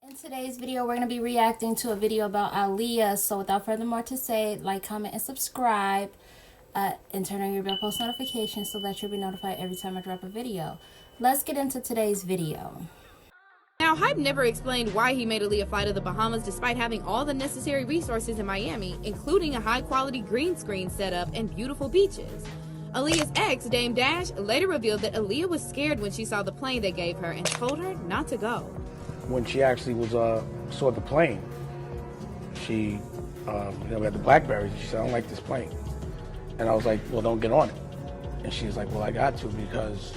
In today's video, we're going to be reacting to a video about Aaliyah. So without further more to say, like, comment, and subscribe. And turn on your bell post notifications so that you'll be notified every time I drop a video. Let's get into today's video. Now, Hype never explained why he made Aaliyah fly to the Bahamas despite having all the necessary resources in Miami, including a high-quality green screen setup and beautiful beaches. Aaliyah's ex, Dame Dash, later revealed that Aaliyah was scared when she saw the plane they gave her and told her not to go. When she actually saw the plane, she, we had the Blackberries. She said, "I don't like this plane," and I was like, "Well, don't get on it." And she was like, "Well, I got to because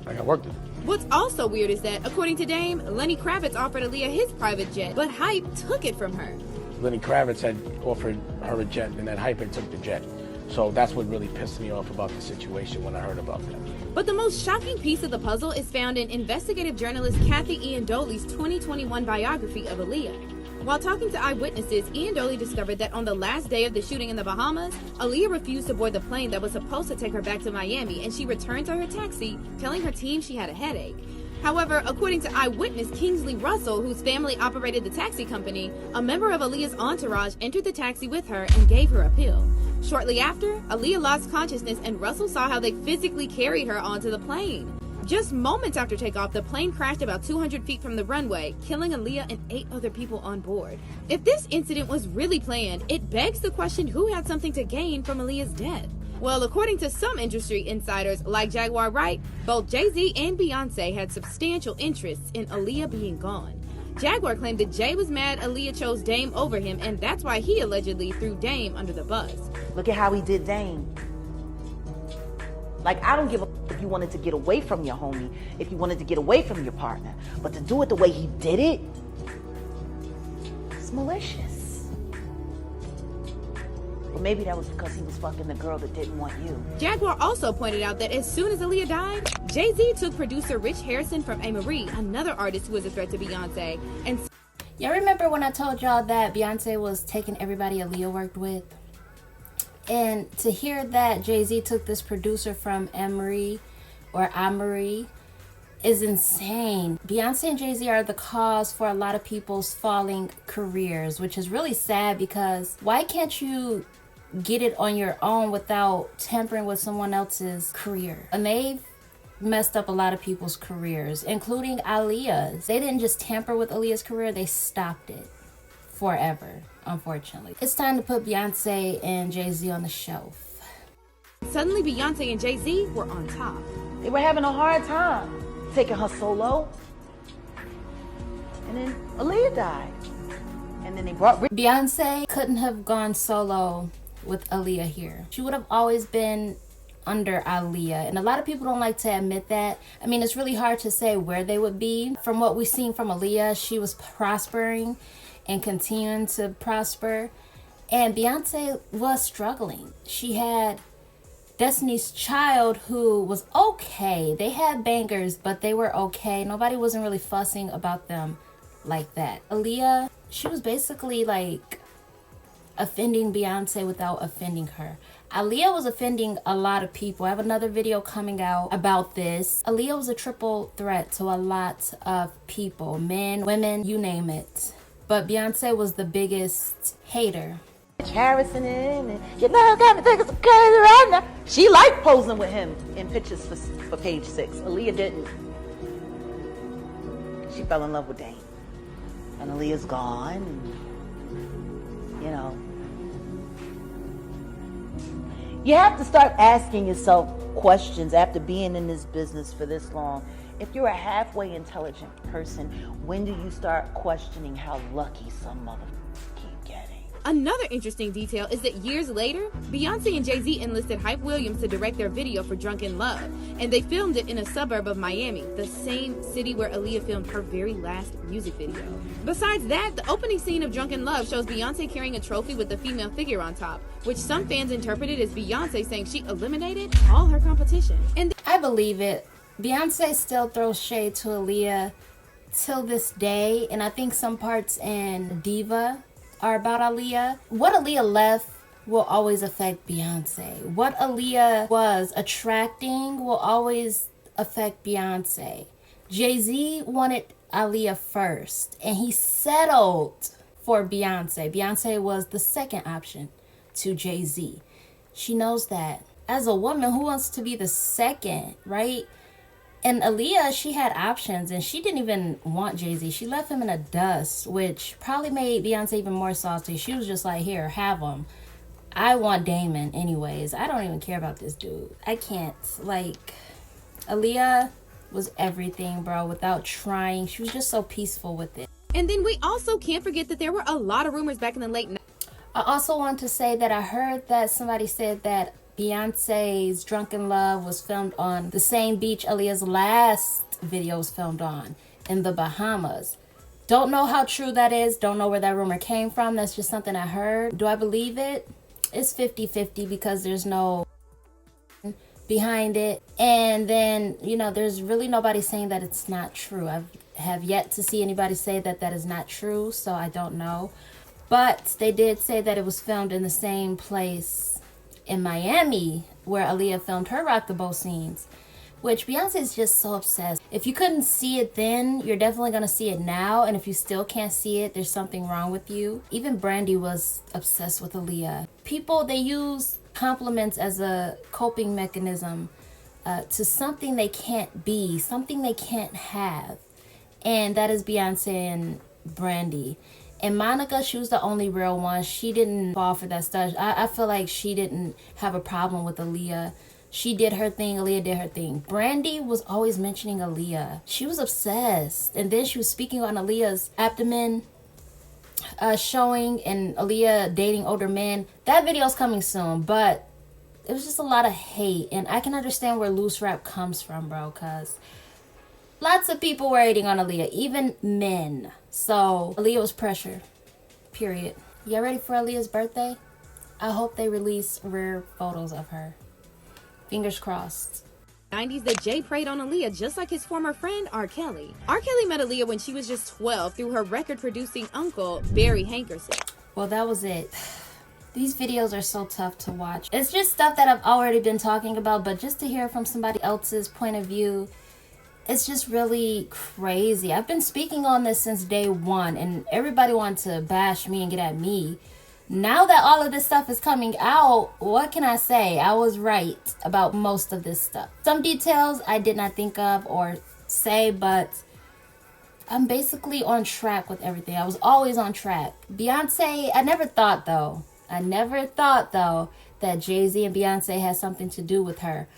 I got work to do." What's also weird is that, according to Dame, Lenny Kravitz offered Aaliyah his private jet, but Hype took it from her. Lenny Kravitz had offered her a jet, and then Hype had took the jet. So that's what really pissed me off about the situation when I heard about that. But the most shocking piece of the puzzle is found in investigative journalist Kathy Ian Doley's 2021 biography of Aaliyah. While talking to eyewitnesses, Ian Doley discovered that on the last day of the shooting in the Bahamas, Aaliyah refused to board the plane that was supposed to take her back to Miami, and she returned to her taxi, telling her team she had a headache. However, according to eyewitness Kingsley Russell, whose family operated the taxi company, a member of Aaliyah's entourage entered the taxi with her and gave her a pill. Shortly after, Aaliyah lost consciousness and Russell saw how they physically carried her onto the plane. Just moments after takeoff, the plane crashed about 200 feet from the runway, killing Aaliyah and 8 other people on board. If this incident was really planned, it begs the question who had something to gain from Aaliyah's death. Well, according to some industry insiders like Jaguar Wright, both JayZ and Beyonce had substantial interests in Aaliyah being gone. Jaguar claimed that Jay was mad Aaliyah chose Dame over him, and that's why he allegedly threw Dame under the bus. Look at how he did Dame. Like, I don't give a if you wanted to get away from your homie, if you wanted to get away from your partner, but to do it the way he did it, it's malicious. But maybe that was because he was fucking the girl that didn't want you. Jaguar also pointed out that as soon as Aaliyah died, JayZ took producer Rich Harrison from A. Marie, another artist who was a threat to Beyonce, and Y'all remember when I told y'all that Beyonce was taking everybody Aaliyah worked with? And to hear that JayZ took this producer from Emery or Amory is insane. Beyonce and JayZ are the cause for a lot of people's falling careers, which is really sad because why can't you get it on your own without tampering with someone else's career? And they've messed up a lot of people's careers, including Aaliyah's. They didn't just tamper with Aaliyah's career, they stopped it forever, unfortunately. It's time to put Beyonce and JayZ on the shelf. suddenly Beyonce and JayZ were on top. They were having a hard time taking her solo. And then Aaliyah died. And then they brought Beyonce couldn't have gone solo with Aaliyah here. She would have always been under Aaliyah, and a lot of people don't like to admit that. I mean, it's really hard to say where they would be. From what we've seen from Aaliyah, she was prospering and continuing to prosper, and Beyonce was struggling. She had Destiny's Child, who was okay. They had bangers, but they were okay. Nobody wasn't really fussing about them like that. Aaliyah, she was basically like offending Beyonce without offending her. Aaliyah was offending a lot of people. I have another video coming out about this. Aaliyah was a triple threat to a lot of people. Men, women, you name it. But Beyonce was the biggest hater. Harrison in, and you know, got me thinking some crazy right now. She liked posing with him in pictures for page 6. Aaliyah didn't. She fell in love with Dame. And Aaliyah's gone. And, you know. You have to start asking yourself questions after being in this business for this long. If you're a halfway intelligent person, when do you start questioning how lucky some motherfuckers keep getting? Another interesting detail is that years later, Beyonce and JayZ enlisted Hype Williams to direct their video for Drunken Love, and they filmed it in a suburb of Miami, the same city where Aaliyah filmed her very last music video. Besides that, the opening scene of Drunken Love shows Beyonce carrying a trophy with a female figure on top, which some fans interpreted as Beyonce saying she eliminated all her competition. And I believe it. Beyonce still throws shade to Aaliyah till this day, and I think some parts in Diva are about Aaliyah. What Aaliyah left will always affect Beyonce. What Aaliyah was attracting will always affect Beyonce. Jay-Z wanted Aaliyah first, and he settled for Beyonce. Beyonce was the second option to Jay-Z. She knows that. As a woman, who wants to be the second, right? And Aaliyah, she had options, and she didn't even want Jay-Z. She left him in the dust, which probably made Beyonce even more salty. She was just like, here, have him. I want Damon anyways. I don't even care about this dude. I can't. Like, Aaliyah was everything, bro, without trying. She was just so peaceful with it. And then we also can't forget that there were a lot of rumors back in the late 90s. I also want to say that I heard that somebody said that Beyonce's Drunken Love was filmed on the same beach Aaliyah's last video was filmed on, in the Bahamas. Don't know how true that is. Don't know where that rumor came from. That's just something I heard. Do I believe it? It's 50-50 because there's no behind it. And then, you know, there's really nobody saying that it's not true. I have yet to see anybody say that that is not true, so I don't know. But they did say that it was filmed in the same place in Miami where Aaliyah filmed her Rock the Boat scenes, which Beyonce is just so obsessed. If you couldn't see it then, you're definitely going to see it now. And if you still can't see it, there's something wrong with you. Even Brandy was obsessed with Aaliyah. People, they use compliments as a coping mechanism to something they can't be, something they can't have. And that is Beyonce and Brandy. And Monica, she was the only real one. She didn't fall for that stuff. I feel like she didn't have a problem with Aaliyah. She did her thing, Aaliyah did her thing. Brandy was always mentioning Aaliyah. She was obsessed. And then she was speaking on Aaliyah's abdomen showing and Aaliyah dating older men. That video's coming soon, but it was just a lot of hate. And I can understand where loose rap comes from, bro, because lots of people were hating on Aaliyah, even men. So Aaliyah was pressure, period. Y'all ready for Aaliyah's birthday? I hope they release rare photos of her. Fingers crossed. 90s that Jay preyed on Aaliyah just like his former friend R. Kelly. R. Kelly met Aaliyah when she was just 12 through her record-producing uncle, Barry Hankerson. Well, that was it. These videos are so tough to watch. It's just stuff that I've already been talking about, but just to hear from somebody else's point of view, it's just really crazy. I've been speaking on this since day one, and everybody wanted to bash me and get at me. Now that all of this stuff is coming out, what can I say? I was right about most of this stuff. Some details I did not think of or say, but I'm basically on track with everything. I was always on track. Beyonce, I never thought though that Jay-Z and Beyonce had something to do with her.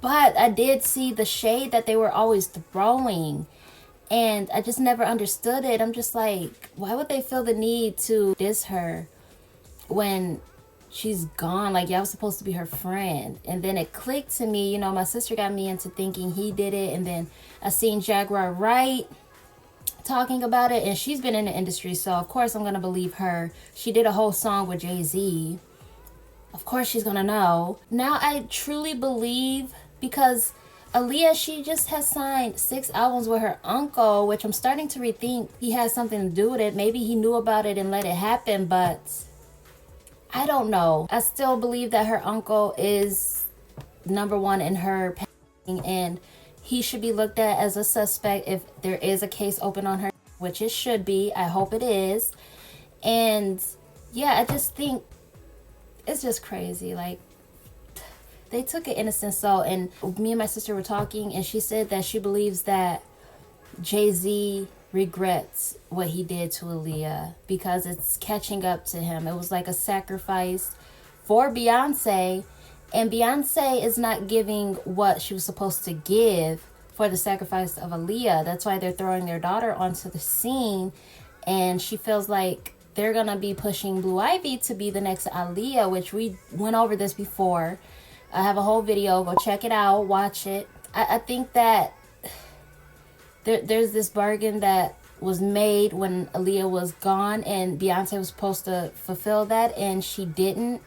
But I did see the shade that they were always throwing. And I just never understood it. I'm just like, why would they feel the need to diss her when she's gone? Like, y'all was supposed to be her friend. And then it clicked to me, you know, my sister got me into thinking he did it. And then I seen Jaguar Wright talking about it. And she's been in the industry, so of course I'm going to believe her. She did a whole song with Jay-Z. Of course she's going to know. Now I truly believe, because Aaliyah, she just has signed 6 albums with her uncle, which I'm starting to rethink he has something to do with it. Maybe he knew about it and let it happen, but I don't know. I still believe that her uncle is number one in her passing, and he should be looked at as a suspect if there is a case open on her, which it should be. I hope it is. And yeah, I just think it's just crazy. Like, they took an innocent soul, and me and my sister were talking, and she said that she believes that Jay-Z regrets what he did to Aaliyah because it's catching up to him. It was like a sacrifice for Beyonce, and Beyonce is not giving what she was supposed to give for the sacrifice of Aaliyah. That's why they're throwing their daughter onto the scene, and she feels like they're gonna be pushing Blue Ivy to be the next Aaliyah, which we went over this before. I have a whole video. Go check it out. Watch it. I think that there's this bargain that was made when Aaliyah was gone, and Beyonce was supposed to fulfill that, and she didn't.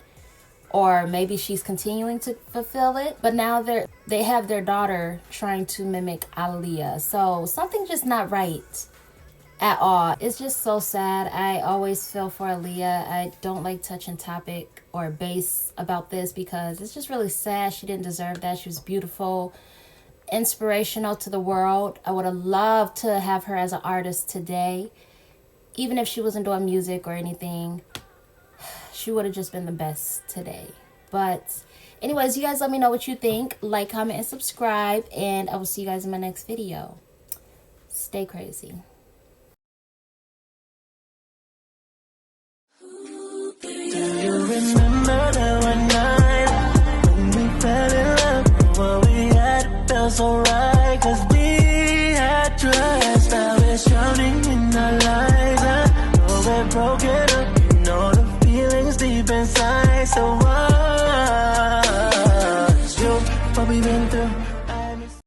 Or maybe she's continuing to fulfill it. But now they have their daughter trying to mimic Aaliyah. So something's just not right at all. It's just so sad. I always feel for Aaliyah. I don't like touching topic or base about this because it's just really sad. She didn't deserve that. She was beautiful. inspirational to the world. I would have loved to have her as an artist today. Even if she wasn't doing music or anything, she would have just been the best today. But anyways, you guys let me know what you think. Like, comment, and subscribe. And I will see you guys in my next video. Stay crazy. Do you remember that one night when we fell in love? What we had felt so right, 'cause we had trust. Now it's drowning in our lives. I know we're broken up, you know the feelings deep inside. So what's you, what we've been through?